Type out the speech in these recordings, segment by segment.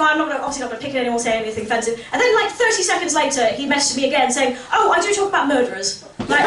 fine, I'm obviously not going to pick at anyone saying anything offensive. And then, like, 30 seconds later, he messaged me again saying, oh, I do talk about murderers. Like,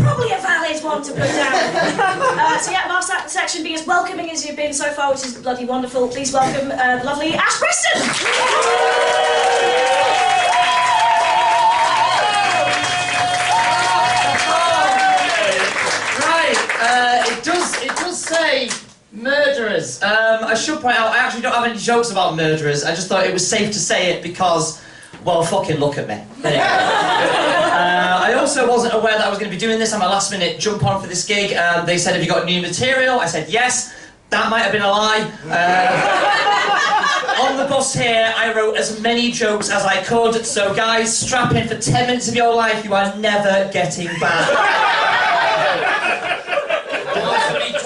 probably a valid one to put down. So yeah, last section, being as welcoming as you've been so far, which is bloody wonderful. Please welcome the lovely Ash Preston! It does say murderers. I should point out, I actually don't have any jokes about murderers. I just thought it was safe to say it because, well, fucking look at me. I also wasn't aware that I was going to be doing this on my last minute jump on for this gig. They said, have you got new material? I said, yes. That might have been a lie. On the bus here, I wrote as many jokes as I could. So guys, strap in for 10 minutes of your life. You are never getting back.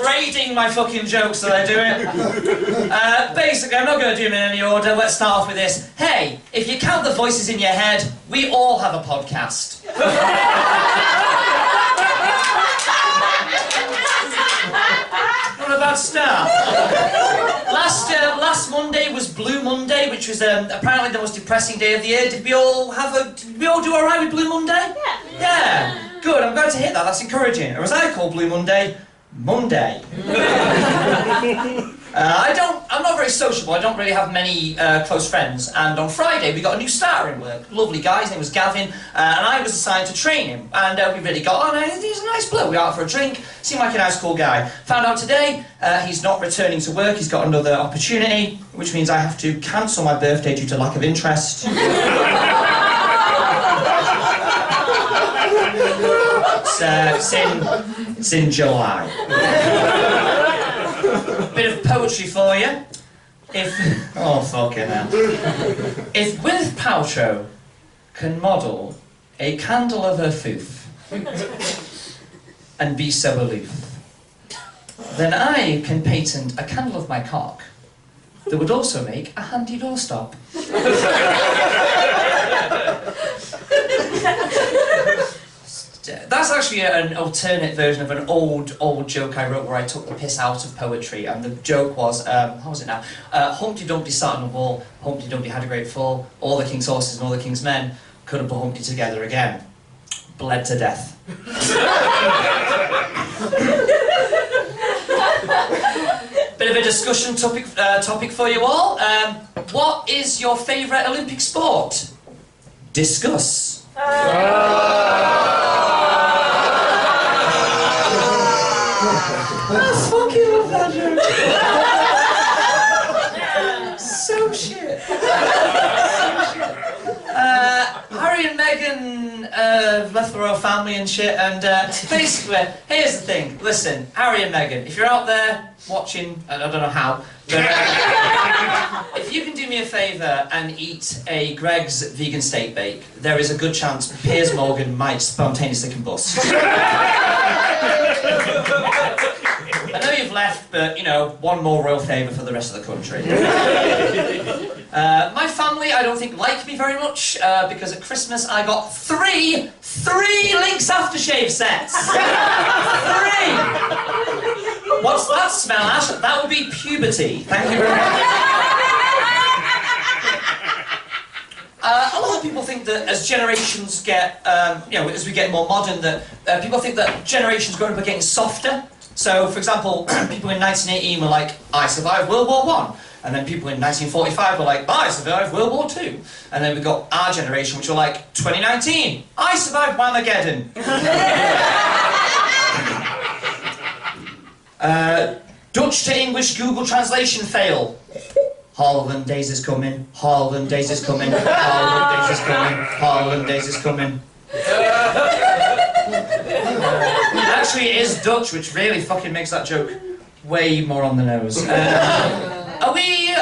Grading my fucking jokes that I do it. Basically, I'm not going to do them in any order. Let's start off with this. Hey, if you count the voices in your head, we all have a podcast. Not a bad start. Last Monday was Blue Monday, which was apparently the most depressing day of the year. Did we all do alright with Blue Monday? Yeah. Yeah. Good, I'm glad to hear that. That's encouraging. Or as I call Blue Monday, Monday. I'm not very sociable. I don't really have many close friends. And on Friday we got a new starter in work. Lovely guy. His name was Gavin, and I was assigned to train him. And we really got on. He's a nice bloke. We went out for a drink. Seemed like a nice, cool guy. Found out today he's not returning to work. He's got another opportunity, which means I have to cancel my birthday due to lack of interest. It's in July. Bit of poetry for you. Oh fucking hell. If Gwyneth Paltrow can model a candle of her foof and be so aloof, then I can patent a candle of my cock that would also make a handy doorstop. That's actually an alternate version of an old joke I wrote where I took the piss out of poetry, and the joke was, how was it now? Humpty Dumpty sat on a wall, Humpty Dumpty had a great fall, all the king's horses and all the king's men couldn't put Humpty together again. Bled to death. Bit of a discussion topic for you all. What is your favourite Olympic sport? Discuss. I fucking love that joke. So shit. Harry and Meghan left the royal family and shit, and basically, here's the thing. Listen, Harry and Meghan, if you're out there watching, I don't know how, but if you can do me a favour and eat a Greg's vegan steak bake, there is a good chance Piers Morgan might spontaneously combust. I know you've left, but, you know, one more royal favour for the rest of the country. My family, I don't think, like me very much, because at Christmas I got three Lynx aftershave sets! 3! What's that smell, Ash? That would be puberty. Thank you very much. A lot of people think that as generations get, as we get more modern, that people think that generations growing up are getting softer. So, for example, people in 1918 were like, I survived World War I. And then people in 1945 were like, I survived World War II. And then we got our generation, which were like, 2019, I survived Whamageddon. Dutch to English Google translation fail. Holland days is coming, Holland days is coming, Holland days is coming, Holland days is coming. Actually, it is Dutch, which really fucking makes that joke way more on the nose. Are we,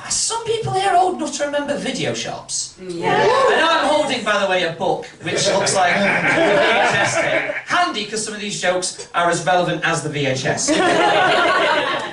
some people here old enough to remember video shops? Yeah. I know I'm holding, by the way, a book, which looks like a VHS tape. Handy, because some of these jokes are as relevant as the VHS.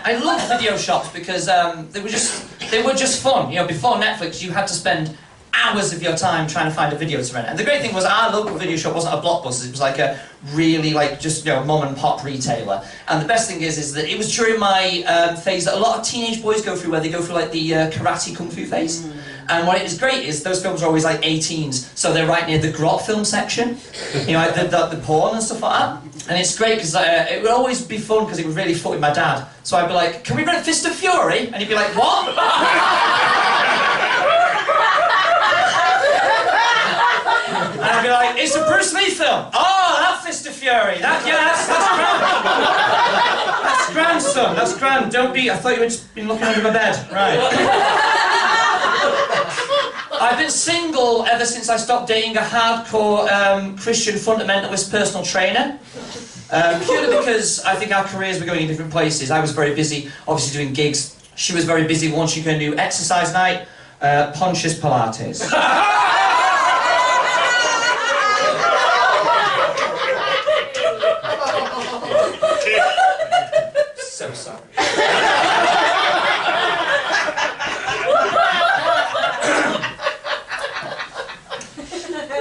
I love video shops because they were just fun. You know, before Netflix, you had to spend hours of your time trying to find a video to rent. And the great thing was our local video shop wasn't a Blockbuster, it was like a really just, you know, mom and pop retailer. And the best thing is that it was during my phase that a lot of teenage boys go through, where they go through like the karate kung fu phase. And what is great is those films are always like 18s, so they're right near the grot film section, you know, like the porn and stuff like that. And it's great because it would always be fun because it would really fuck with my dad. So I'd be like, "Can we rent Fist of Fury?" And he'd be like, "What?" And I'd be like, "It's a Bruce Lee film." "Oh, that Fist of Fury. That's grand. That's grand, son. That's grand. Don't be. I thought you had just been looking under my bed. Right." I've been single ever since I stopped dating a hardcore Christian fundamentalist personal trainer. Purely because I think our careers were going in different places. I was very busy, obviously doing gigs. She was very busy launching her new exercise night, Pontius Pilates. So sorry.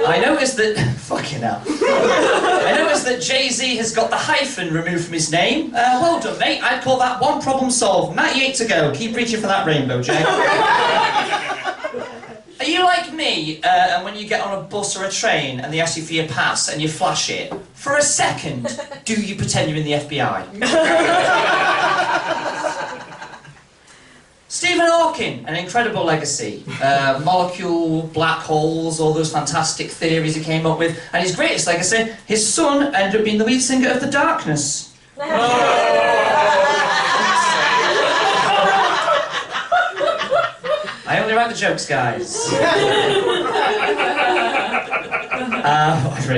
I noticed that... Fucking hell. I noticed that Jay-Z has got the hyphen removed from his name. Well done, mate. I'd call that one problem solved. 98 to go. Keep reaching for that rainbow, Jay. Are you like me, and when you get on a bus or a train and they ask you for your pass and you flash it, for a second, do you pretend you're in the FBI? Stephen Hawking, an incredible legacy. Molecule, black holes, all those fantastic theories he came up with. And his greatest legacy, his son ended up being the lead singer of The Darkness. I only write the jokes, guys.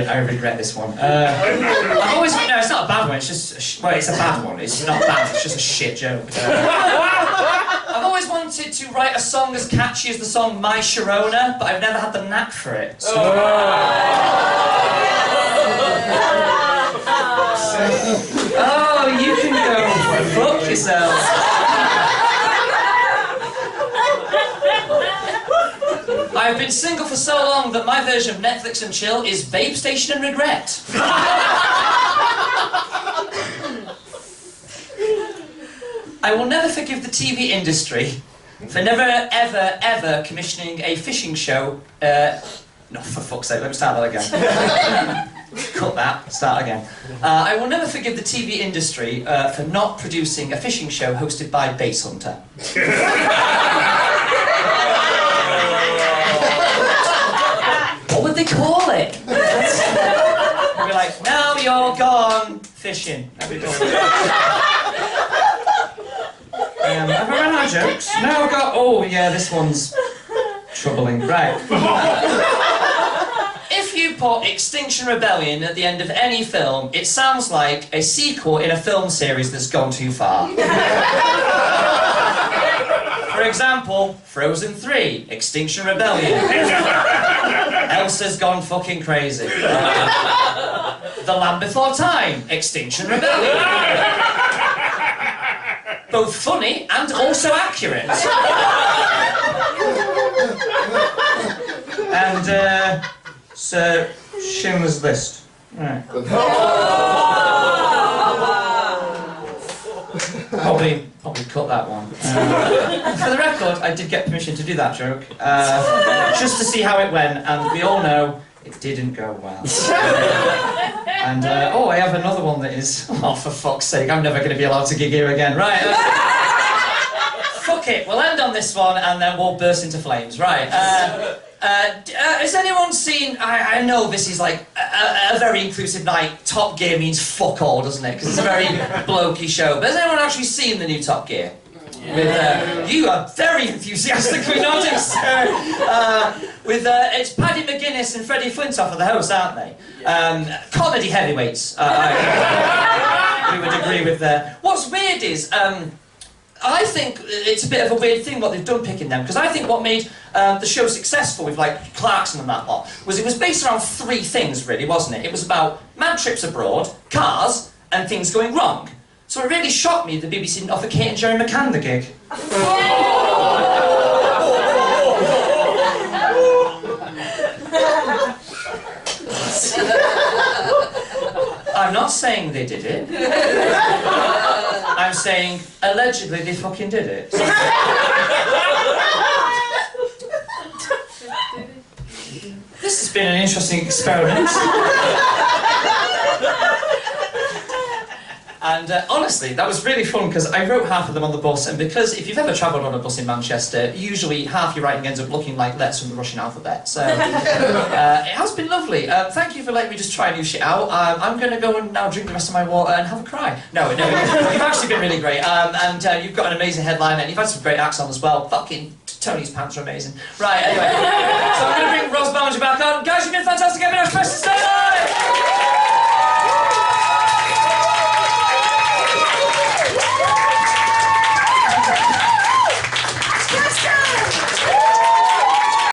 I regret this one. I've always... No, it's not a bad one, it's just... Well, it's a bad one. It's not bad, it's just a shit joke. I've always wanted to write a song as catchy as the song My Sharona, but I've never had the knack for it. So... Oh, you can go fuck yourself. I've been single for so long that my version of Netflix and chill is Babe Station and Regret. I will never forgive the TV industry for never, ever, ever commissioning a fishing show. No, for fuck's sake, let me start that again. Cut that, start again. I will never forgive the TV industry for not producing a fishing show hosted by Bass Hunter. What would they call it? They'd be like, "Now you're gone fishing." That'd be cool. Have I run out of jokes? No, I've got... Oh, yeah, this one's troubling. Right. If you put Extinction Rebellion at the end of any film, it sounds like a sequel in a film series that's gone too far. For example, Frozen 3, Extinction Rebellion. Elsa's gone fucking crazy. The Land Before Time, Extinction Rebellion. Both funny and also accurate. And, so, Schindler's List. Right. Probably cut that one. For the record, I did get permission to do that joke, just to see how it went, and we all know it didn't go well. And, oh, I have another one that is... Oh, for fuck's sake, I'm never going to be allowed to gig here again. Right. Fuck it, we'll end on this one, and then we'll burst into flames. Right. Has anyone seen... I know this is like a very inclusive night. Top Gear means fuck all, doesn't it? Because it's a very blokey show. But has anyone actually seen the new Top Gear? With, you are very enthusiastically nodding, sir. It's Paddy McGuinness and Freddie Flintoff are the hosts, aren't they? Comedy heavyweights. We would agree with that. What's weird is, I think it's a bit of a weird thing what they've done picking them, because I think what made the show successful with like Clarkson and that lot was it was based around three things, really, wasn't it? It was about mad trips abroad, cars, and things going wrong. So it really shocked me that the BBC didn't offer Kate and Jerry McCann the gig. I'm not saying they did it. I'm saying allegedly they fucking did it. This has been an interesting experiment. And honestly, that was really fun because I wrote half of them on the bus, and because if you've ever travelled on a bus in Manchester, usually half your writing ends up looking like letters from the Russian alphabet. So it has been lovely. Thank you for letting me just try new shit out. I'm going to go and now drink the rest of my water and have a cry. No, you've actually been really great, and you've got an amazing headline, and you've had some great acts on as well. Fucking Tony's pants are amazing. Right, anyway, so I'm going to bring Ross Ballinger back on. Guys, you've been fantastic. I've been Preston.